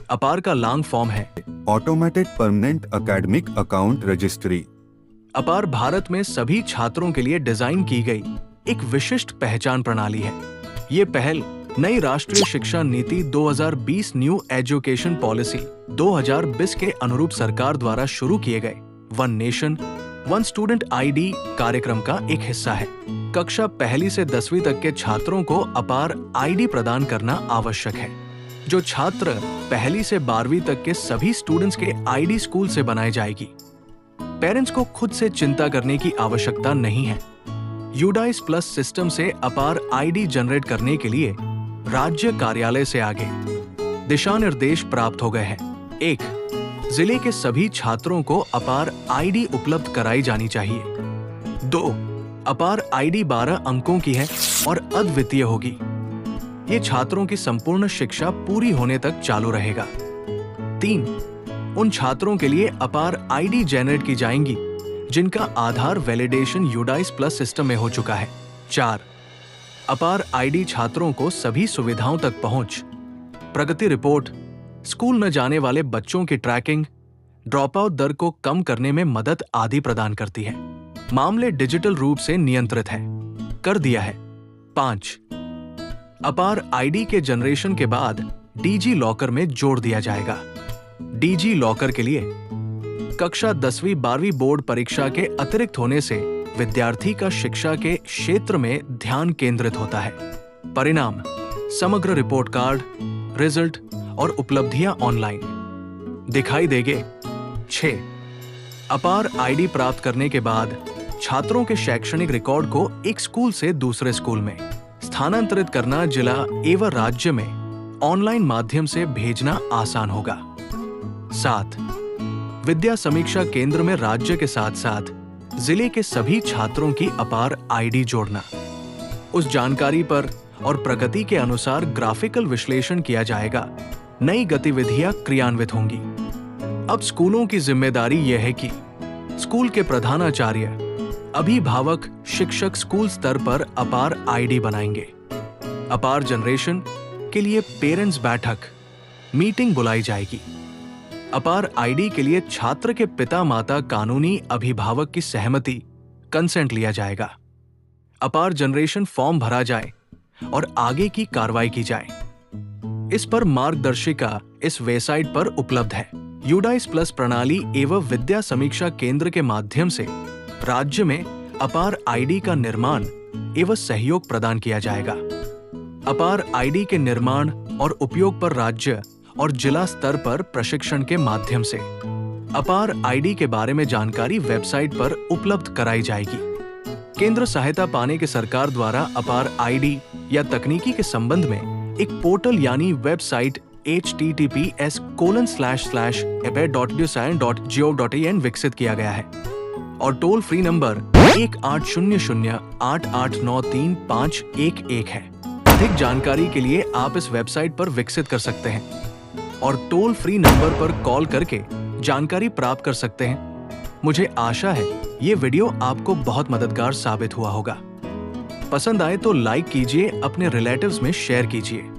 अपार का long form है automated permanent academic account registry. अपार भारत में सभी छात्रों के लिए डिजाइन की गई एक विशिष्ट पहचान प्रणाली है। ये पहल नई राष्ट्रीय शिक्षा नीति 2020 न्यू एजुकेशन पॉलिसी 2020 के अनुरूप सरकार द्वारा शुरू किए गए one nation one student ID कार्यक्रम का एक हिस्सा है। कक्षा पहली से 10वीं तक के छात्रों को अपार आईडी प्रदान करना आवश्यक है। जो छात्र पहली से 12वीं तक के सभी स्टूडेंट्स के आईडी स्कूल से बनाई जाएगी। पेरेंट्स को खुद से चिंता करने की आवश्यकता नहीं है। यूडाइस प्लस सिस्टम से अपार आईडी जनरेट करने के लिए राज्य कार्यालय से आगे दिशा निर्देश प्राप्त हो गए हैं। 1. जिले के सभी छात्रों को अपार आईडी उपलब्ध कराई जानी चाहिए। 2. अपार आईडी 12 अंकों की है और अद्वितीय होगी। ये छात्रों की संपूर्ण शिक्षा पूरी होने तक चालू रहेगा। 3. उन छात्रों के लिए अपार आईडी जनरेट की जाएंगी जिनका आधार वैलिडेशन यूडाइस प्लस सिस्टम में हो चुका है। 4. अपार आईडी छात्रों को सभी सुविधाओं तक पहुंच, प्रगति रिपोर्ट, स्कूल न जाने वाले बच्चों की ट्रैकिंग, ड्रॉप आउट दर को कम करने में मदद आदि प्रदान करती है। मामले डिजिटल रूप से नियंत्रित है कर दिया है। 5. अपार आईडी के जनरेशन के बाद डीजी लॉकर में जोड़ दिया जाएगा। डीजी लॉकर के लिए कक्षा 10वीं 12वीं बोर्ड परीक्षा के अतिरिक्त होने से विद्यार्थी का शिक्षा के क्षेत्र में ध्यान केंद्रित होता है। परिणाम, समग्र रिपोर्ट कार्ड, रिजल्ट और उपलब्धियां ऑनलाइन दिखाई देंगे। 6. अपार आईडी प्राप्त करने के बाद छात्रों के शैक्षणिक रिकॉर्ड को एक स्कूल से दूसरे स्कूल में स्थानांतरित करना जिला एवं राज्य में ऑनलाइन माध्यम से भेजना आसान होगा। 7. विद्या समीक्षा केंद्र में राज्य के साथ साथ जिले के सभी छात्रों की अपार आईडी जोड़ना। उस जानकारी पर और प्रगति के अनुसार ग्राफिकल विश्लेषण किया जाएगा। नई गतिविधियां क्रियान्वित होंगी। अब स्कूलों की जिम्मेदारी यह है कि स्कूल के प्रधानाचार्य, अभिभावक, शिक्षक स्कूल स्तर पर अपार आईडी बनाएंगे। अपार जनरेशन के लिए पेरेंट्स बैठक, मीटिंग बुलाई जाएगी। अपार आईडी के लिए छात्र के पिता माता कानूनी अभिभावक की सहमति, कंसेंट लिया जाएगा। अपार जनरेशन फॉर्म भरा जाए और आगे की कार्रवाई की जाए। इस पर मार्गदर्शिका इस वेबसाइट पर उपलब्ध है। यूडाइस प्लस प्रणाली एवं विद्या समीक्षा केंद्र के माध्यम से राज्य में अपार आईडी का निर्माण एवं सहयोग प्रदान किया जाएगा। अपार आईडी के निर्माण और उपयोग पर राज्य और जिला स्तर पर प्रशिक्षण के माध्यम से अपार आईडी के बारे में जानकारी वेबसाइट पर उपलब्ध कराई जाएगी। केंद्र सहायता पाने के सरकार द्वारा अपार आईडी या तकनीकी के संबंध में एक पोर्टल यानी वेबसाइट https://apai.edusign.gov.in विकसित किया गया है और टोल फ्री नंबर 1800-8893-511 है। अधिक जानकारी के लिए आप इस वेबसाइट पर विकसित कर सकते हैं और टोल फ्री नंबर पर कॉल करके जानकारी प्राप्त कर सकते हैं। मुझे आशा है ये वीडियो आपको बहुत मददगार साबित हुआ होगा। पसंद आए तो लाइक कीजिए, अपने रिलेटिव्स में शेयर कीजिए।